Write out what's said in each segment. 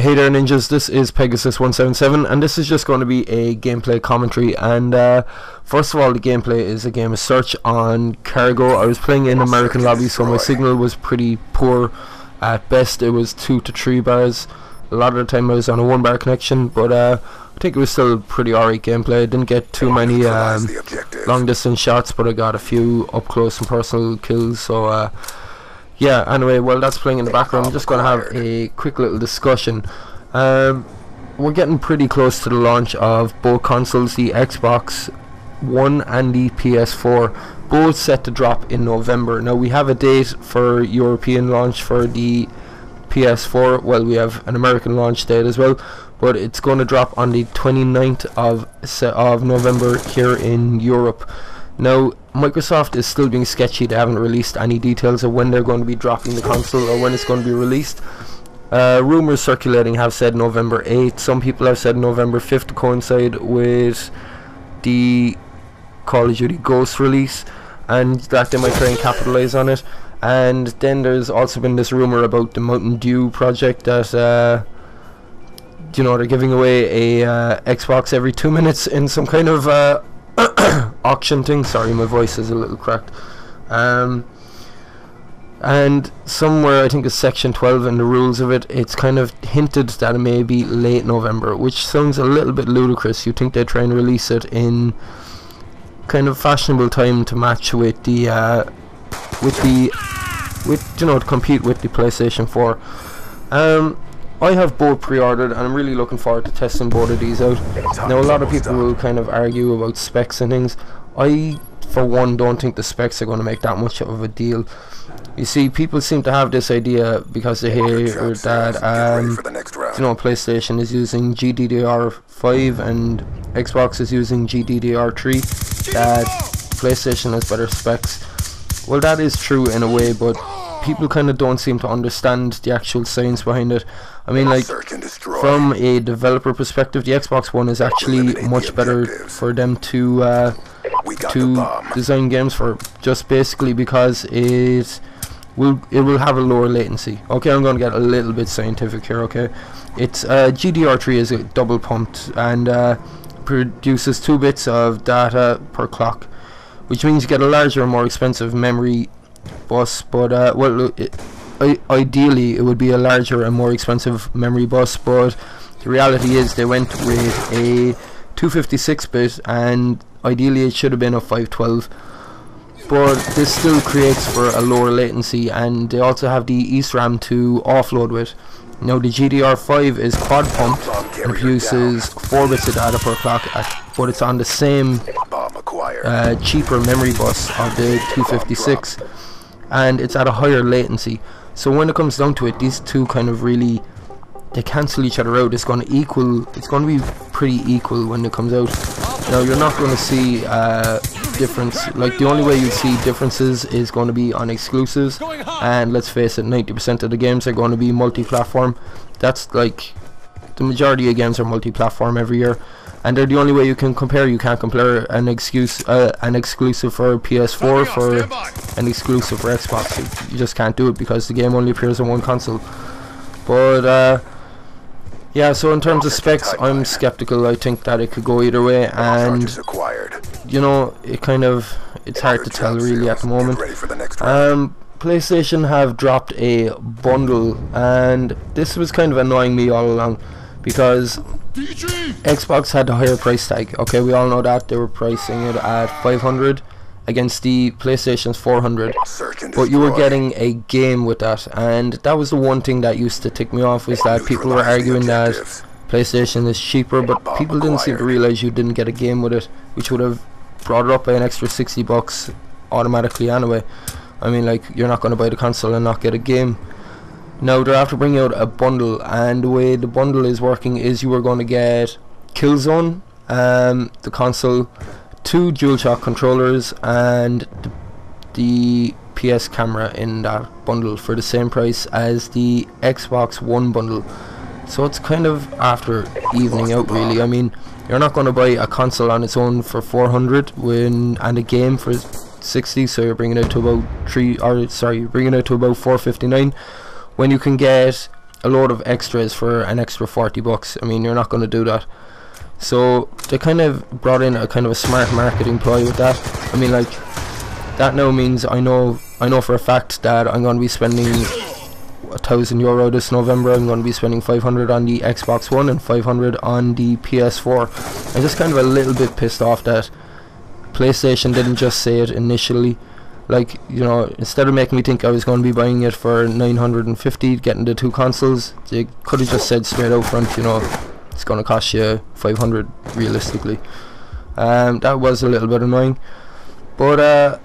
Hey there ninjas, this is Pegasus177 and this is just going to be a gameplay commentary. And first of all, the gameplay is a game of search on cargo. I was playing in American lobby, so my signal was pretty poor. At best it was 2 to 3 bars. A lot of the time I was on a 1 bar connection, but I think it was still pretty alright gameplay. I didn't get too many long distance shots, but I got a few up close and personal kills, so yeah, anyway, while that's playing in the background, I'm just going to have a quick little discussion. We're getting pretty close to the launch of both consoles, the Xbox One and the PS4, both set to drop in November. Now, we have a date for European launch for the PS4, well, we have an American launch date as well, but it's going to drop on the 29th of November here in Europe. Now, Microsoft is still being sketchy. They haven't released any details of when they're going to be dropping the console or when it's going to be released. Rumours circulating have said November 8th. Some people have said November 5th to coincide with the Call of Duty Ghost release, and that they might try and capitalise on it. And then there's also been this rumour about the Mountain Dew project that you know, they're giving away a Xbox every 2 minutes in some kind of auction thing. Sorry, my voice is a little cracked. And somewhere, I think it's section 12 in the rules of it, it's kind of hinted that it may be late November, which sounds a little bit ludicrous. You think they'd try and release it in kind of fashionable time to match with the you know, to compete with the PlayStation 4. I have both pre-ordered and I'm really looking forward to testing both of these out. Now, a lot of people will kind of argue about specs and things. I, for one, don't think the specs are going to make that much of a deal. You see, people seem to have this idea because they hear that you know, PlayStation is using GDDR5 and Xbox is using GDDR3, that PlayStation has better specs. Well, that is true in a way, but people kind of don't seem to understand the actual science behind it. I mean, like, from a developer perspective, the Xbox One is actually much better for them to design games for, just basically because it will have a lower latency. Okay, I'm going to get a little bit scientific here, okay? It's GDR3 is a double pumped and produces 2 bits of data per clock, which means you get a larger and more expensive memory bus, but well, ideally it would be a larger and more expensive memory bus, but the reality is they went with a 256-bit and ideally it should have been a 512, but this still creates for a lower latency, and they also have the ESRAM to offload with. Now, the GDR5 is quad pumped and produces 4 bits of data per clock, but it's on the same cheaper memory bus of the 256, and it's at a higher latency. So when it comes down to it, these two kind of really, they cancel each other out. It's going to be pretty equal when it comes out. Now, you're not going to see difference. Like, the only way you see differences is going to be on exclusives, and let's face it, 90% of the games are going to be multi-platform. That's like, the majority of games are multi-platform every year, and they're the only way you can compare. You can't compare an exclusive for PS4 for an exclusive for Xbox. You just can't do it because the game only appears on one console. But yeah, so in terms of specs, I'm skeptical. I think that it could go either way, and you know, it's hard to tell really at the moment. PlayStation have dropped a bundle, and this was kind of annoying me all along because Xbox had the higher price tag. Okay, we all know that. They were pricing it at 500 against the PlayStation's 400, but you were getting a game with that, and that was the one thing that used to tick me off, was that people were arguing that PlayStation is cheaper, but people didn't seem to realize you didn't get a game with it, which would have brought it up by an extra $60 automatically anyway. I mean, like, you're not going to buy the console and not get a game. Now, they're after bringing out a bundle, and the way the bundle is working is you are going to get Killzone, the console, 2 DualShock controllers, and the PS camera in that bundle for the same price as the Xbox One bundle. So it's kind of after evening out really. I mean, you're not going to buy a console on its own for 400 and a game for 60, so you're bringing it to about 459, when you can get a load of extras for an extra 40 bucks. I mean, you're not going to do that. So they kind of brought in a kind of a smart marketing ploy with that. I mean, like, that now means I know for a fact that I'm going to be spending €1,000 this November. I'm going to be spending 500 on the Xbox One and 500 on the PS4. I'm just kind of a little bit pissed off that PlayStation didn't just say it initially. Like, you know, instead of making me think I was going to be buying it for 950, getting the 2 consoles, they could have just said straight out front, you know, it's going to cost you 500 realistically. That was a little bit annoying, but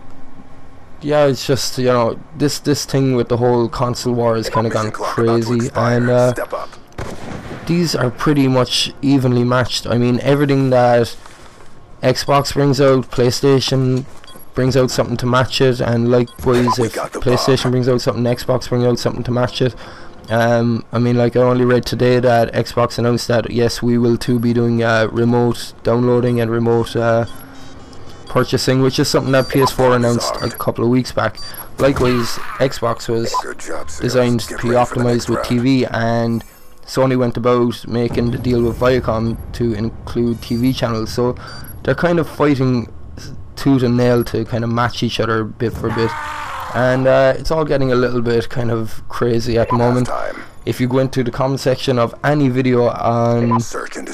yeah, it's just, you know, this thing with the whole console war has kind of gone crazy, and these are pretty much evenly matched. I mean, everything that Xbox brings out, PlayStation brings out something to match it, and likewise if PlayStation brings out something, Xbox brings out something to match it. I mean, like, I only read today that Xbox announced that yes, we will too be doing remote downloading and remote purchasing, which is something that PS4 announced a couple of weeks back. Likewise, Xbox was designed to be optimized with TV, and Sony went about making the deal with Viacom to include TV channels, so they're kind of fighting tooth and nail to kind of match each other bit for bit, and it's all getting a little bit kind of crazy at the moment. If you go into the comment section of any video on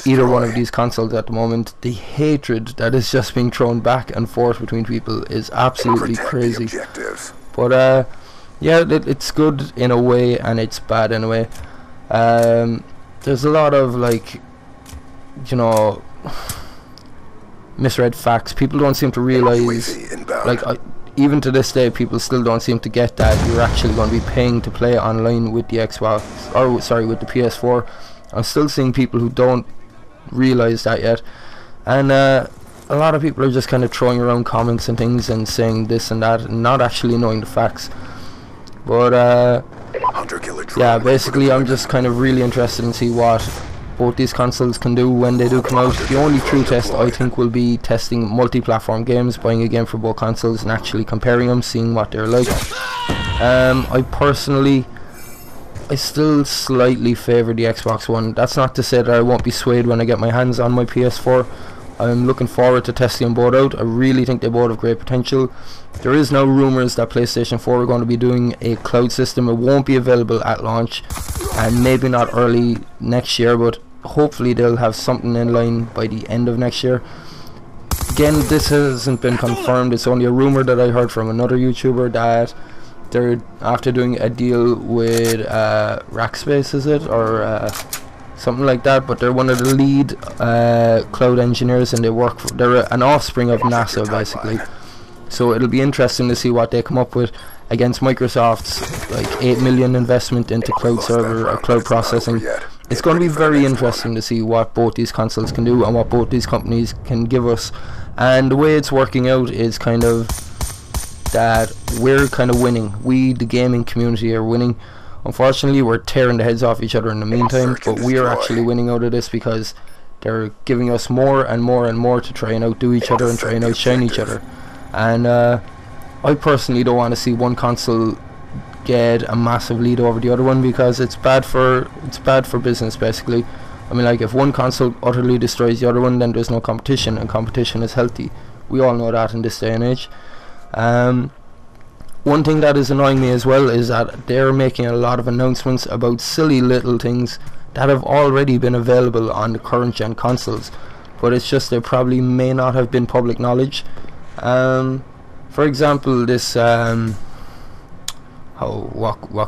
either one of these consoles at the moment, the hatred that is just being thrown back and forth between people is absolutely crazy. But yeah, it's good in a way and it's bad in a way. There's a lot of, like, you know, misread facts. People don't seem to realize, like, even to this day, people still don't seem to get that you're actually going to be paying to play online with the Xbox, or sorry, with the PS4. I'm still seeing people who don't realize that yet, and a lot of people are just kind of throwing around comments and things and saying this and that and not actually knowing the facts. But yeah, basically I'm just kind of really interested in see what both these consoles can do when they do come out. The only true test I think will be testing multi-platform games, buying a game for both consoles and actually comparing them, seeing what they're like. I still slightly favour the Xbox One. That's not to say that I won't be swayed when I get my hands on my PS4. I'm looking forward to testing them both out. I really think they both have great potential. There is now rumours that PlayStation 4 are going to be doing a cloud system. It won't be available at launch, and maybe not early next year, but hopefully they'll have something in line by the end of next year. Again, this hasn't been confirmed. It's only a rumour that I heard from another YouTuber that they're after doing a deal with Rackspace, is it, or something like that, but they're one of the lead cloud engineers, and they're an offspring of NASA basically. So it'll be interesting to see what they come up with against Microsoft's like 8 million investment into cloud server or cloud processing. It's going to be very interesting to see what both these consoles can do and what both these companies can give us. And the way it's working out is kind of that we're kind of winning. We, the gaming community, are winning. Unfortunately, we're tearing the heads off each other in the meantime, but we are actually winning out of this because they're giving us more and more and more to try and outdo each other and try and outshine each other. And I personally don't want to see one console get a massive lead over the other one, because it's bad for business basically. I mean, like, if one console utterly destroys the other one, then there's no competition, and competition is healthy. We all know that in this day and age. One thing that is annoying me as well is that they're making a lot of announcements about silly little things that have already been available on the current gen consoles, but it's just they probably may not have been public knowledge. For example, this what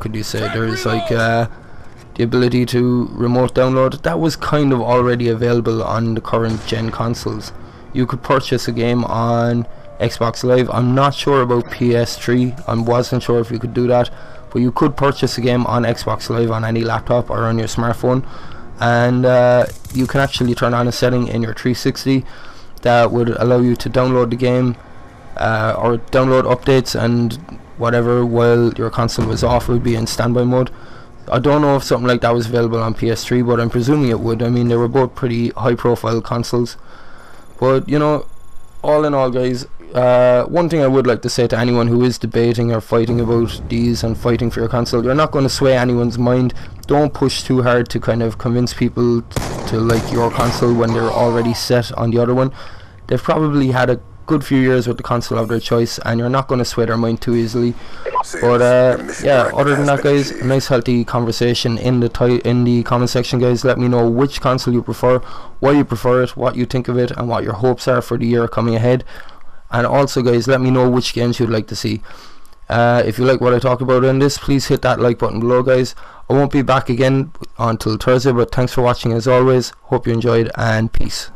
could you say, there's like the ability to remote download. That was kind of already available on the current gen consoles. You could purchase a game on Xbox Live. I'm not sure about PS3. I wasn't sure if you could do that, but you could purchase a game on Xbox Live on any laptop or on your smartphone, and you can actually turn on a setting in your 360 that would allow you to download the game or download updates and whatever while your console was off. It would be in standby mode. I don't know if something like that was available on PS3, but I'm presuming it would. I mean, they were both pretty high profile consoles. But, you know, all in all, guys, one thing I would like to say to anyone who is debating or fighting about these and fighting for your console, you're not going to sway anyone's mind. Don't push too hard to kind of convince people to like your console when they're already set on the other one. They've probably had a good few years with the console of their choice, and you're not going to sway their mind too easily. But yeah, other than that, guys, a nice healthy conversation in the comment section, guys. Let me know which console you prefer, why you prefer it, what you think of it, and what your hopes are for the year coming ahead. And also, guys, let me know which games you'd like to see. If you like what I talk about in this, please hit that like button below, guys. I won't be back again until Thursday, but thanks for watching as always. Hope you enjoyed, and peace.